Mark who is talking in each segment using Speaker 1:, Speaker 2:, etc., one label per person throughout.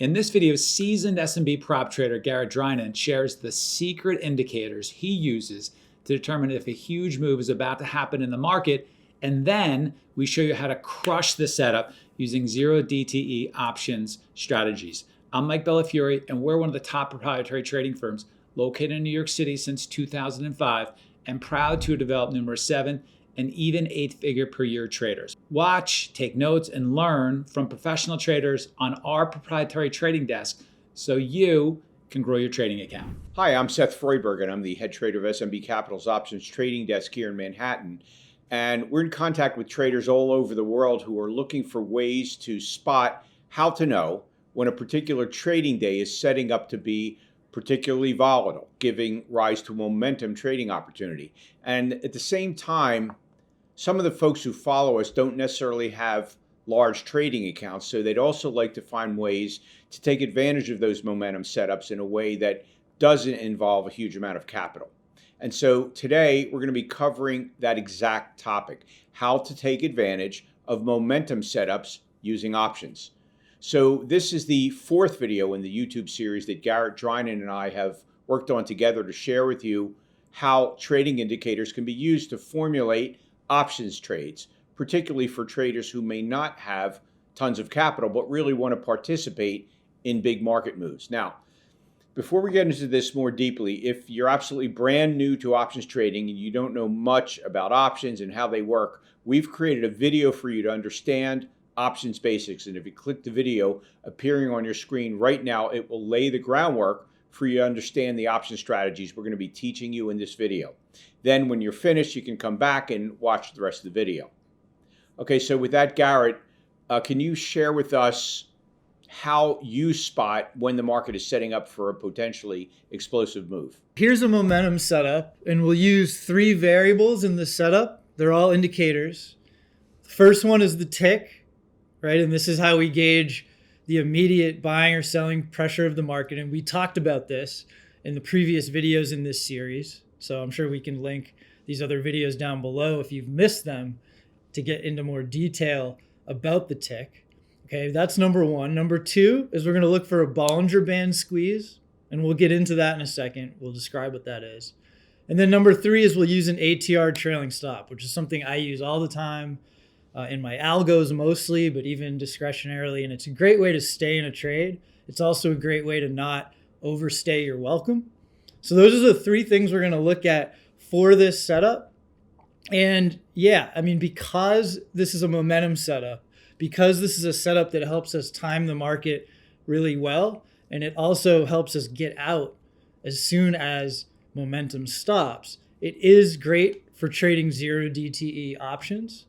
Speaker 1: In this video, seasoned S&B prop trader Garrett Drinan shares the secret indicators he uses to determine if a huge move is about to happen in the market, and then we show you how to crush the setup using zero DTE options strategies. I'm Mike Bellafiore, and we're one of the top proprietary trading firms located in New York City since 2005 and proud to have developed numerous 7 and even 8-figure per year traders. Watch, take notes, and learn from professional traders on our proprietary trading desk so you can grow your trading account.
Speaker 2: Hi, I'm Seth Freuberg, and I'm the head trader of SMB Capital's options trading desk here in Manhattan. And we're in contact with traders all over the world who are looking for ways to spot how to know when a particular trading day is setting up to be particularly volatile, giving rise to momentum trading opportunity. And at the same time, some of the folks who follow us don't necessarily have large trading accounts, so they'd also like to find ways to take advantage of those momentum setups in a way that doesn't involve a huge amount of capital. And so today we're going to be covering that exact topic, how to take advantage of momentum setups using options. So this is the 4th video in the YouTube series that Garrett Drinan and I have worked on together to share with you how trading indicators can be used to formulate options trades, particularly for traders who may not have tons of capital but really want to participate in big market moves. Now, before we get into this more deeply, if you're absolutely brand new to options trading and you don't know much about options and how they work, we've created a video for you to understand options basics. And if you click the video appearing on your screen right now, it will lay the groundwork for you to understand the option strategies we're going to be teaching you in this video. Then when you're finished, you can come back and watch the rest of the video. Okay, so with that, Garrett, can you share with us how you spot when the market is setting up for a potentially explosive move?
Speaker 3: Here's a momentum setup, and we'll use 3 variables in the setup. They're all indicators. The first one is the tick, right? And this is how we gauge the immediate buying or selling pressure of the market. And we talked about this in the previous videos in this series. So I'm sure we can link these other videos down below if you've missed them to get into more detail about the tick. Okay, that's number 1. Number 2 is we're going to look for a Bollinger Band squeeze, and we'll get into that in a second. We'll describe what that is. And then number 3 is we'll use an ATR trailing stop, which is something I use all the time in my algos mostly, but even discretionarily. And it's a great way to stay in a trade. It's also a great way to not overstay your welcome. So those are the 3 things we're going to look at for this setup. And yeah, I mean, because this is a momentum setup, because this is a setup that helps us time the market really well, and it also helps us get out as soon as momentum stops, it is great for trading zero DTE options.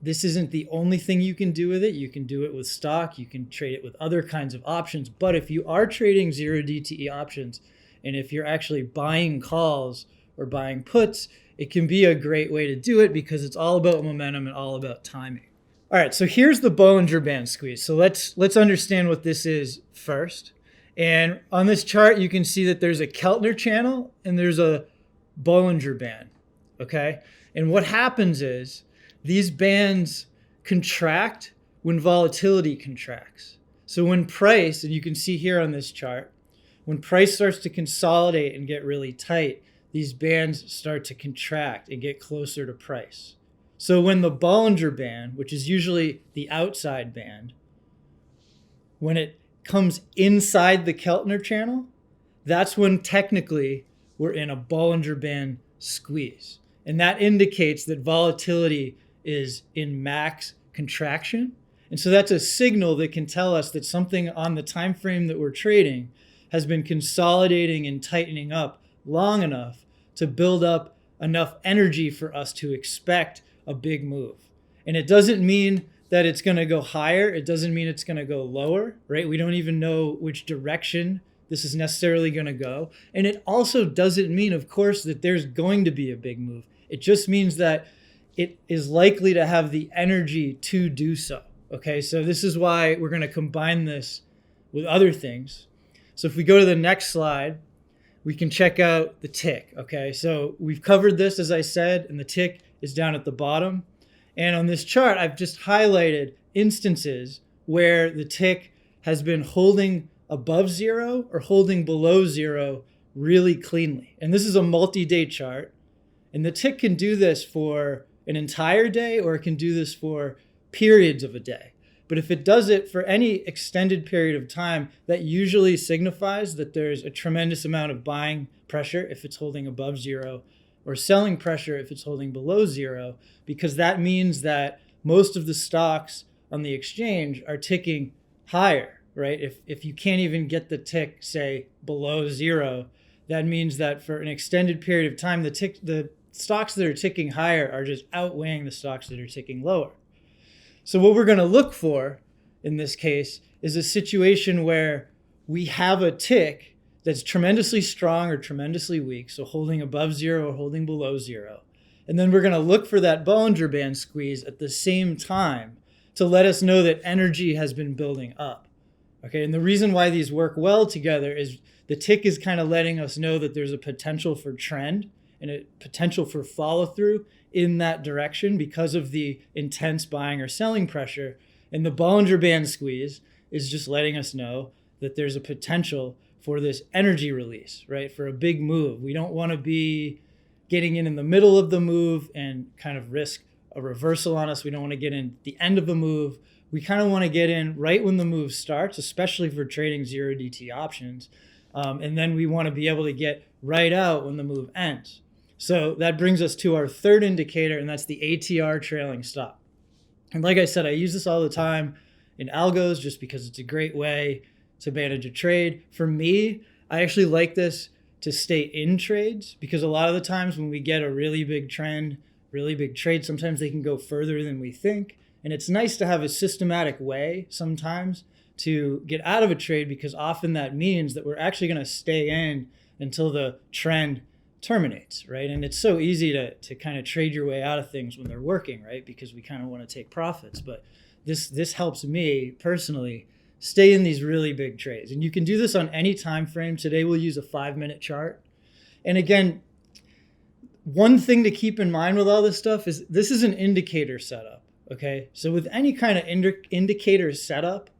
Speaker 3: This isn't the only thing you can do with it. You can do it with stock. You can trade it with other kinds of options. But if you are trading zero DTE options, and if you're actually buying calls or buying puts, it can be a great way to do it because it's all about momentum and all about timing. All right, so here's the Bollinger Band squeeze. So let's understand what this is first. And on this chart, you can see that there's a Keltner channel and there's a Bollinger Band, okay? And what happens is these bands contract when volatility contracts. So when price, and you can see here on this chart, when price starts to consolidate and get really tight, these bands start to contract and get closer to price. So when the Bollinger Band, which is usually the outside band, when it comes inside the Keltner channel, that's when technically we're in a Bollinger Band squeeze. And that indicates that volatility is in max contraction. And so that's a signal that can tell us that something on the time frame that we're trading has been consolidating and tightening up long enough to build up enough energy for us to expect a big move. And it doesn't mean that it's going to go higher. It doesn't mean it's going to go lower, right? We don't even know which direction this is necessarily going to go. And it also doesn't mean, of course, that there's going to be a big move. It just means that it is likely to have the energy to do so. Okay, so this is why we're going to combine this with other things. So if we go to the next slide, we can check out the tick. Okay, so we've covered this, as I said, and the tick is down at the bottom. And on this chart, I've just highlighted instances where the tick has been holding above zero or holding below zero really cleanly. And this is a multi-day chart. And the tick can do this for an entire day, or it can do this for periods of a day. But if it does it for any extended period of time, that usually signifies that there's a tremendous amount of buying pressure if it's holding above zero, or selling pressure if it's holding below zero, because that means that most of the stocks on the exchange are ticking higher, right? If you can't even get the tick, say, below zero, that means that for an extended period of time, the stocks that are ticking higher are just outweighing the stocks that are ticking lower. So what we're going to look for in this case is a situation where we have a tick that's tremendously strong or tremendously weak, so holding above zero or holding below zero. And then we're going to look for that Bollinger Band squeeze at the same time to let us know that energy has been building up. Okay, and the reason why these work well together is the tick is kind of letting us know that there's a potential for trend and a potential for follow through in that direction because of the intense buying or selling pressure. And the Bollinger Band squeeze is just letting us know that there's a potential for this energy release, right? For a big move. We don't want to be getting in the middle of the move and kind of risk a reversal on us. We don't want to get in at the end of the move. We kind of want to get in right when the move starts, especially for trading 0 DTE options. And then we want to be able to get right out when the move ends. So that brings us to our third indicator, and that's the ATR trailing stop. And like I said, I use this all the time in algos just because it's a great way to manage a trade. For me, I actually like this to stay in trades because a lot of the times when we get a really big trend, really big trade, sometimes they can go further than we think. And it's nice to have a systematic way sometimes to get out of a trade, because often that means that we're actually going to stay in until the trend terminates, right? And it's so easy to kind of trade your way out of things when they're working, right? Because we kind of want to take profits. But this helps me personally stay in these really big trades. And you can do this on any time frame. Today we'll use a 5-minute chart. And again, one thing to keep in mind with all this stuff is this is an indicator setup, okay? So with any kind of indicator setup,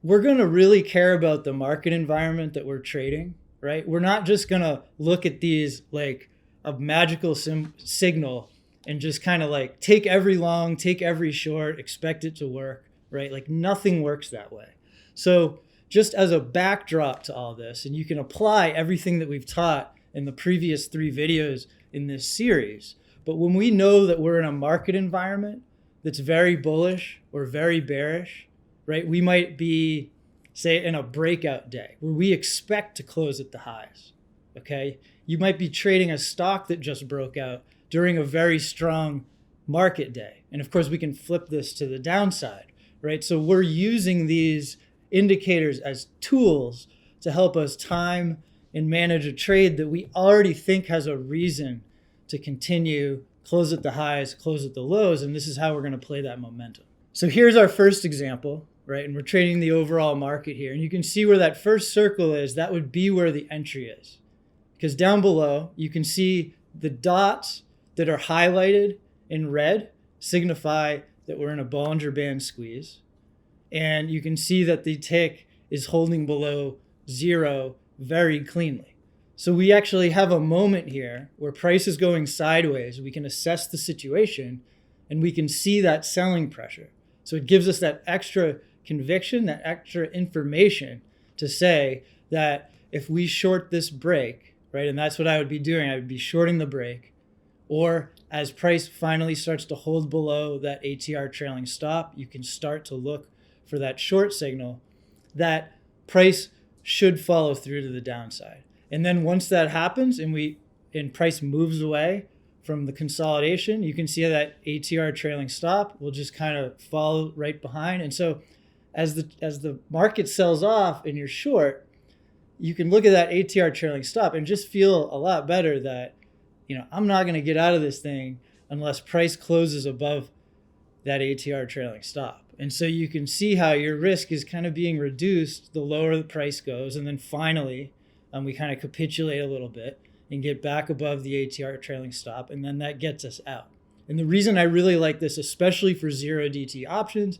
Speaker 3: we're going to really care about the market environment that we're trading, right? We're not just going to look at these like a magical signal and just kind of like take every long, take every short, expect it to work, right? Like nothing works that way. So just as a backdrop to all this, and you can apply everything that we've taught in the previous 3 videos in this series, but when we know that we're in a market environment that's very bullish or very bearish, right? We might be, say, in a breakout day where we expect to close at the highs, okay? You might be trading a stock that just broke out during a very strong market day. And of course, we can flip this to the downside, right? So we're using these indicators as tools to help us time and manage a trade that we already think has a reason to continue, close at the highs, close at the lows, and this is how we're going to play that momentum. So here's our first example, right? And we're trading the overall market here. And you can see where that first circle is. That would be where the entry is. Because down below, you can see the dots that are highlighted in red signify that we're in a Bollinger Band squeeze. And you can see that the tick is holding below zero very cleanly. So we actually have a moment here where price is going sideways. We can assess the situation and we can see that selling pressure. So it gives us that extra conviction, that extra information to say that if we short this break, right, and that's what I would be doing, I would be shorting the break, or as price finally starts to hold below that ATR trailing stop, you can start to look for that short signal that price should follow through to the downside. And then once that happens and price moves away from the consolidation, you can see that ATR trailing stop will just kind of follow right behind. And so as the market sells off and you're short, you can look at that ATR trailing stop and just feel a lot better that, I'm not going to get out of this thing unless price closes above that ATR trailing stop. And so you can see how your risk is kind of being reduced the lower the price goes. And then finally, we kind of capitulate a little bit and get back above the ATR trailing stop. And then that gets us out. And the reason I really like this, especially for 0 DTE options,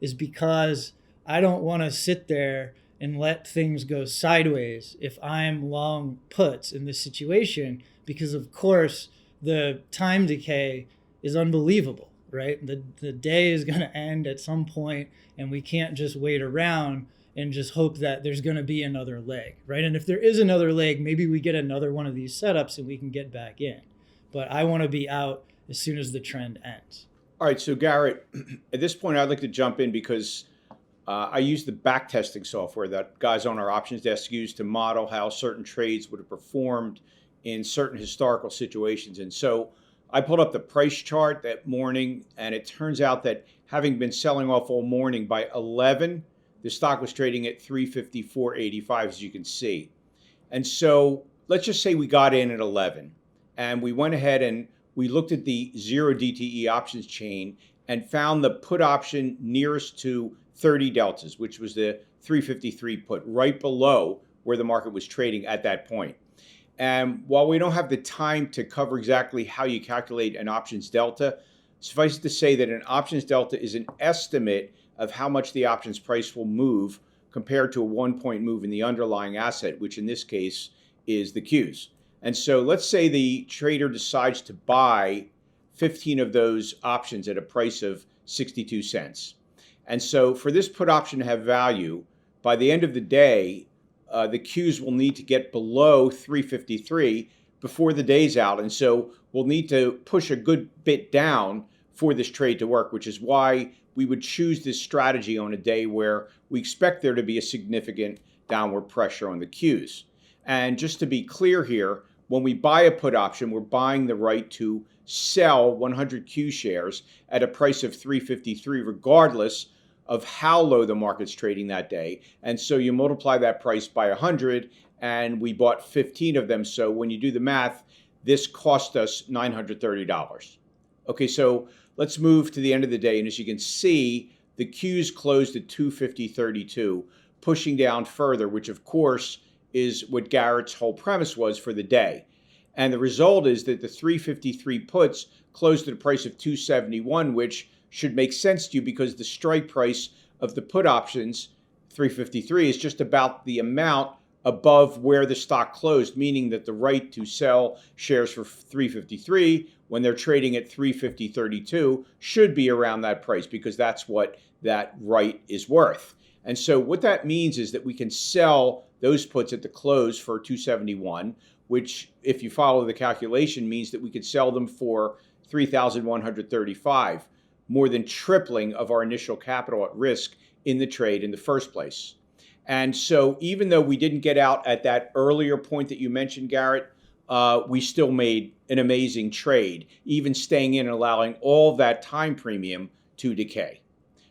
Speaker 3: is because I don't want to sit there and let things go sideways if I'm long puts in this situation, because of course the time decay is unbelievable, right? The day is going to end at some point, and we can't just wait around and just hope that there's going to be another leg, right? And if there is another leg, maybe we get another one of these setups and we can get back in. But I want to be out as soon as the trend ends.
Speaker 2: All right, so Garrett, at this point, I'd like to jump in because I use the back testing software that guys on our options desk use to model how certain trades would have performed in certain historical situations. And so I pulled up the price chart that morning, and it turns out that having been selling off all morning, by 11, the stock was trading at 354.85, as you can see. And so let's just say we got in at 11, and we went ahead and we looked at the 0 DTE options chain and found the put option nearest to 30 deltas, which was the 353 put, right below where the market was trading at that point. And while we don't have the time to cover exactly how you calculate an options delta, suffice it to say that an options delta is an estimate of how much the options price will move compared to a 1-point move in the underlying asset, which in this case is the Qs. And so let's say the trader decides to buy 15 of those options at a price of 62 cents. And so for this put option to have value, by the end of the day, the Qs will need to get below 353 before the day's out. And so we'll need to push a good bit down for this trade to work, which is why we would choose this strategy on a day where we expect there to be a significant downward pressure on the Qs. And just to be clear here, when we buy a put option, we're buying the right to sell 100 Q shares at a price of 353, regardless of how low the market's trading that day. And so you multiply that price by 100, and we bought 15 of them. So when you do the math, this cost us $930. Okay, so let's move to the end of the day. And as you can see, the Qs closed at 250.32, pushing down further, which of course is what Garrett's whole premise was for the day. And the result is that the 353 puts closed at a price of 271, which should make sense to you because the strike price of the put options, 353, is just about the amount above where the stock closed, meaning that the right to sell shares for 353 when they're trading at 350.32 should be around that price, because that's what that right is worth. And so what that means is that we can sell those puts at the close for 271, which, if you follow the calculation, means that we could sell them for 3,135, more than tripling of our initial capital at risk in the trade in the first place. And so even though we didn't get out at that earlier point that you mentioned, Garrett, we still made an amazing trade, even staying in and allowing all that time premium to decay.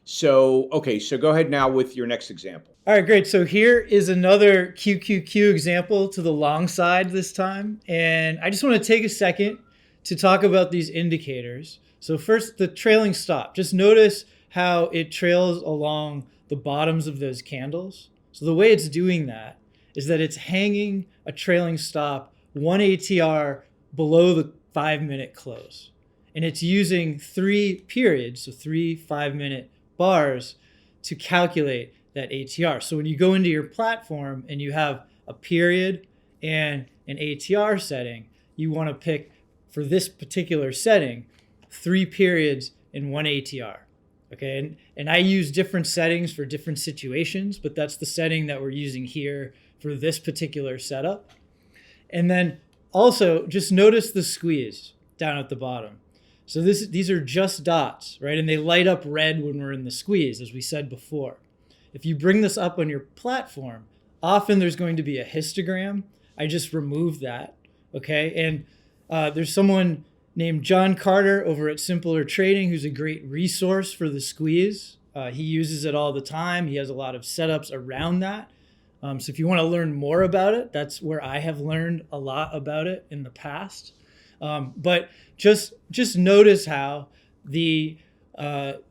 Speaker 2: So, okay, so go ahead now with your next example.
Speaker 3: All right, great. So here is another QQQ example to the long side this time. And I just want to take a second to talk about these indicators. So first, the trailing stop. Just notice how it trails along the bottoms of those candles. So the way it's doing that is that it's hanging a trailing stop 1 ATR below the 5-minute close. And it's using 3 periods, so 3 5-minute bars, to calculate that ATR. So when you go into your platform and you have a period and an ATR setting, you want to pick, for this particular setting, 3 periods and 1 ATR. Okay, and I use different settings for different situations, but that's the setting that we're using here for this particular setup. And then also just notice the squeeze down at the bottom. So these are just dots, right? And they light up red when we're in the squeeze, as we said before. If you bring this up on your platform, often there's going to be a histogram. I just removed that, okay? And there's someone named John Carter over at Simpler Trading who's a great resource for the squeeze. He uses it all the time. He has a lot of setups around that. So if you want to learn more about it, that's where I have learned a lot about it in the past. But just notice how the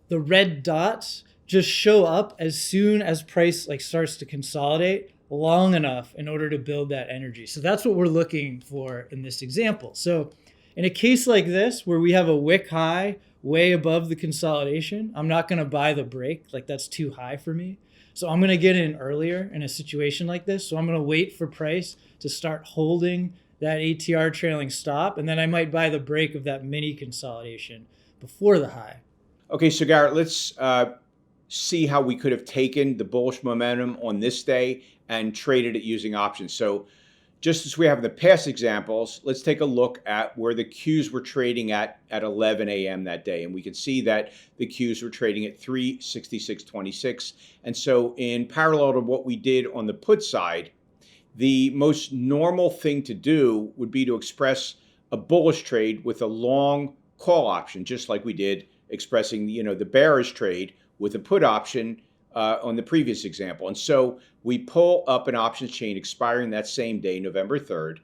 Speaker 3: red dots just show up as soon as price starts to consolidate long enough in order to build that energy. So that's what we're looking for in this example. So in a case like this, where we have a wick high way above the consolidation, I'm not going to buy the break. That's too high for me. So I'm going to get in earlier in a situation like this. So I'm going to wait for price to start holding that ATR trailing stop. And then I might buy the break of that mini consolidation before the high.
Speaker 2: Okay, so Garrett, let's see how we could have taken the bullish momentum on this day and traded it using options. So just as we have in the past examples, let's take a look at where the Qs were trading at 11 a.m. that day. And we can see that the Qs were trading at 366.26. And so in parallel to what we did on the put side, the most normal thing to do would be to express a bullish trade with a long call option, just like we did expressing, the bearish trade with a put option on the previous example. And so we pull up an options chain expiring that same day, November 3rd,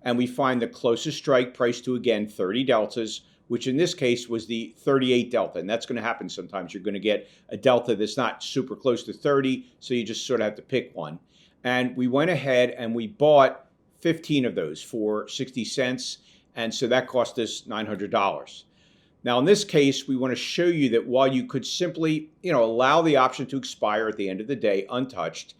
Speaker 2: and we find the closest strike price to, again, 30 deltas, which in this case was the 38 delta. And that's going to happen sometimes. You're going to get a delta that's not super close to 30, so you just sort of have to pick one. And we went ahead and we bought 15 of those for 60 cents. And so that cost us $900. Now, in this case, we want to show you that while you could simply, allow the option to expire at the end of the day untouched,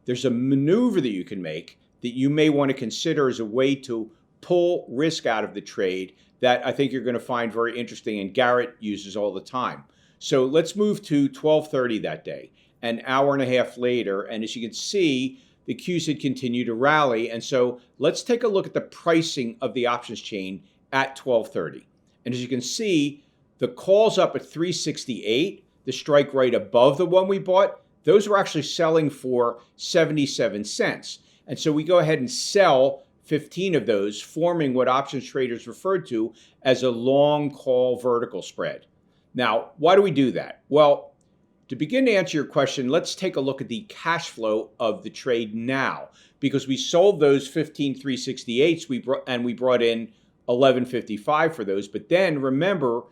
Speaker 2: there's a maneuver that you can make that you may want to consider as a way to pull risk out of the trade that I think you're going to find very interesting and Garrett uses all the time. So let's move to 12:30 that day, an hour and a half later. And as you can see, the Qs had continued to rally. And so let's take a look at the pricing of the options chain at 12:30. And as you can see, the calls up at 368, the strike right above the one we bought, those were actually selling for 77 cents. And so we go ahead and sell 15 of those, forming what options traders referred to as a long call vertical spread. Now, why do we do that? Well, to begin to answer your question, let's take a look at the cash flow of the trade now, because we sold those 15 368s and we brought in 1155 for those. But then remember,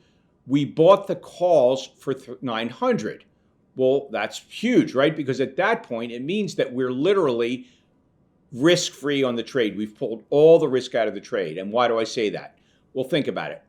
Speaker 2: we bought the calls for 900. Well, that's huge, right? Because at that point, it means that we're literally risk-free on the trade. We've pulled all the risk out of the trade. And why do I say that? Well, think about it.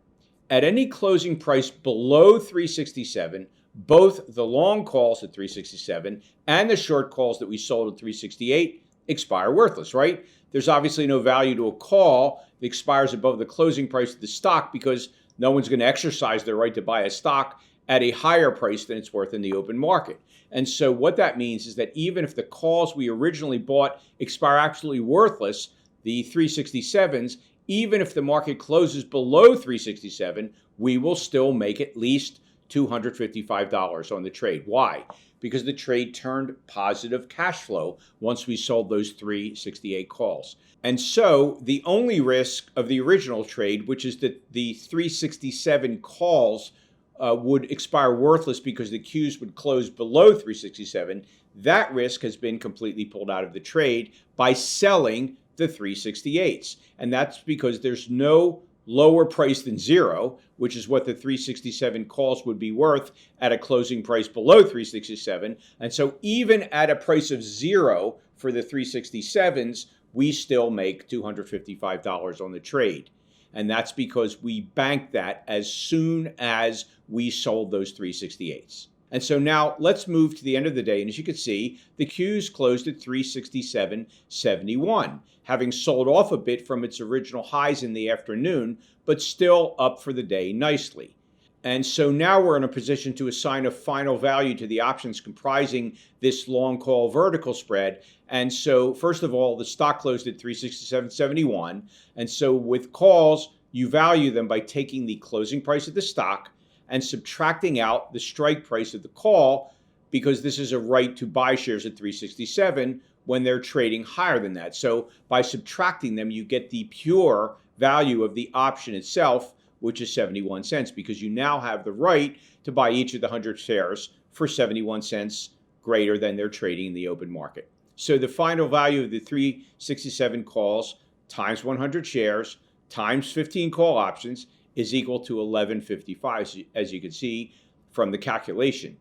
Speaker 2: At any closing price below 367, both the long calls at 367 and the short calls that we sold at 368 expire worthless, right? There's obviously no value to a call that expires above the closing price of the stock because no one's going to exercise their right to buy a stock at a higher price than it's worth in the open market. And so what that means is that even if the calls we originally bought expire absolutely worthless, the 367s, even if the market closes below 367, we will still make at least $255 on the trade. Why? Because the trade turned positive cash flow once we sold those 368 calls. And so the only risk of the original trade, which is that the 367 calls would expire worthless because the Qs would close below 367, that risk has been completely pulled out of the trade by selling the 368s. And that's because there's no lower price than zero, which is what the 367 calls would be worth at a closing price below 367. And so even at a price of zero for the 367s, we still make $255 on the trade. And that's because we banked that as soon as we sold those 368s. And so now let's move to the end of the day. And as you can see, the Qs closed at 367.71, having sold off a bit from its original highs in the afternoon, but still up for the day nicely. And so now we're in a position to assign a final value to the options comprising this long call vertical spread. And so first of all, the stock closed at 367.71. And so with calls, you value them by taking the closing price of the stock and subtracting out the strike price of the call, because this is a right to buy shares at 367 when they're trading higher than that. So by subtracting them, you get the pure value of the option itself, which is 71 cents, because you now have the right to buy each of the 100 shares for 71 cents greater than they're trading in the open market. So the final value of the 367 calls times 100 shares times 15 call options is equal to 1155, as you can see from the calculation.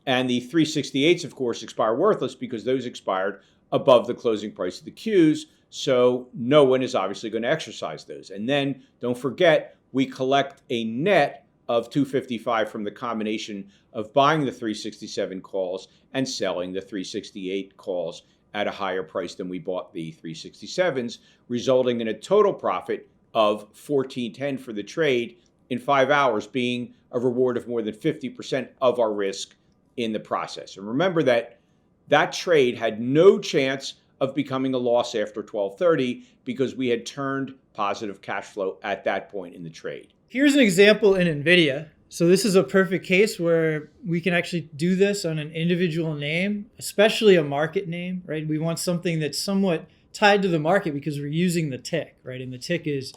Speaker 2: And the 368s, of course, expire worthless because those expired above the closing price of the Qs, so no one is obviously going to exercise those. And then don't forget, we collect a net of 255 from the combination of buying the 367 calls and selling the 368 calls at a higher price than we bought the 367s, resulting in a total profit of 1410 for the trade in 5 hours, being a reward of more than 50% of our risk in the process. And remember that that trade had no chance of becoming a loss after 12:30 because we had turned positive cash flow at that point in the trade.
Speaker 3: Here's an example in NVIDIA. So this is a perfect case where we can actually do this on an individual name, especially a market name, right? We want something that's somewhat tied to the market because we're using the tick, right? And the tick is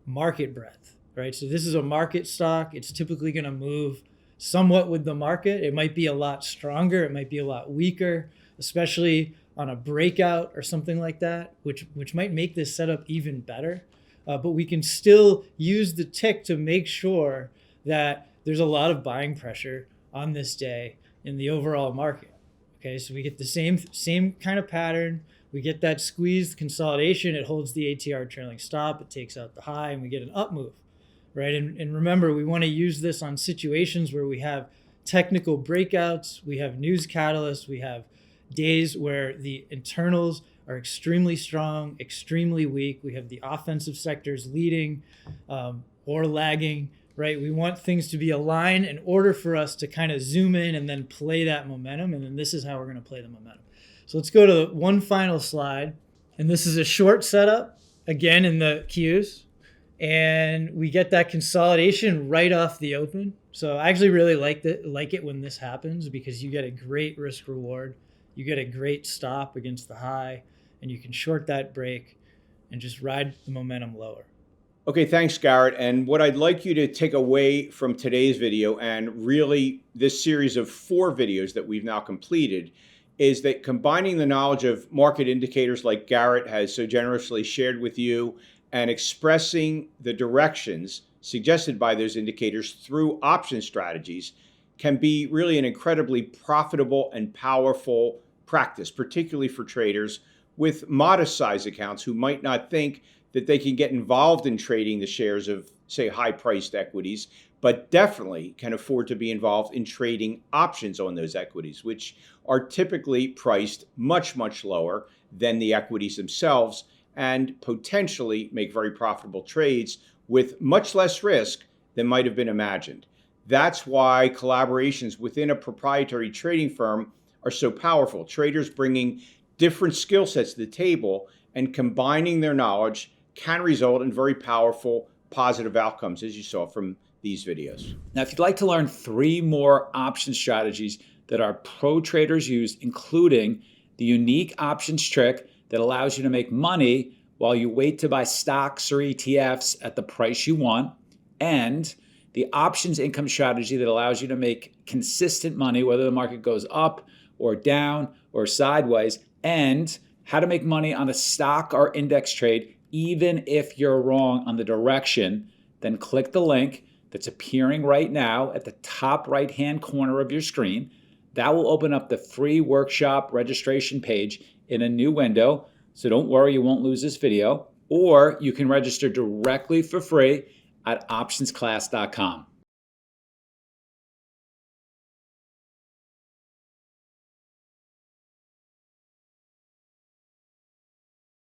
Speaker 3: market breadth, right? So this is a market stock. It's typically going to move somewhat with the market. It might be a lot stronger. It might be a lot weaker, especially on a breakout or something like that, which might make this setup even better. But we can still use the tick to make sure that there's a lot of buying pressure on this day in the overall market. Okay, so we get the same kind of pattern. We get that squeezed consolidation. It holds the ATR trailing stop. It takes out the high, and we get an up move, right? And remember, we want to use this on situations where we have technical breakouts, we have news catalysts, we have days where the internals are extremely strong, extremely weak. We have the offensive sectors leading or lagging, right? We want things to be aligned in order for us to kind of zoom in and then play that momentum. And then this is how we're going to play the momentum. So let's go to one final slide. And this is a short setup, again, in the Qs. And we get that consolidation right off the open. So I actually really like it when this happens because you get a great risk reward. You get a great stop against the high, and you can short that break and just ride the momentum lower.
Speaker 2: Okay, thanks, Garrett. And what I'd like you to take away from today's video, and really this series of 4 videos that we've now completed, is that combining the knowledge of market indicators like Garrett has so generously shared with you and expressing the directions suggested by those indicators through option strategies can be really an incredibly profitable and powerful practice, particularly for traders with modest size accounts who might not think that they can get involved in trading the shares of, say, high-priced equities, but definitely can afford to be involved in trading options on those equities, which are typically priced much, much lower than the equities themselves and potentially make very profitable trades with much less risk than might have been imagined. That's why collaborations within a proprietary trading firm are so powerful. Traders bringing different skill sets to the table and combining their knowledge can result in very powerful positive outcomes, as you saw from these videos.
Speaker 1: Now, if you'd like to learn 3 more option strategies that our pro traders use, including the unique options trick that allows you to make money while you wait to buy stocks or ETFs at the price you want, and the options income strategy that allows you to make consistent money whether the market goes up or down or sideways, and how to make money on a stock or index trade even if you're wrong on the direction, then click the link that's appearing right now at the top right-hand corner of your screen. That will open up the free workshop registration page in a new window. So don't worry, you won't lose this video. Or you can register directly for free at optionsclass.com.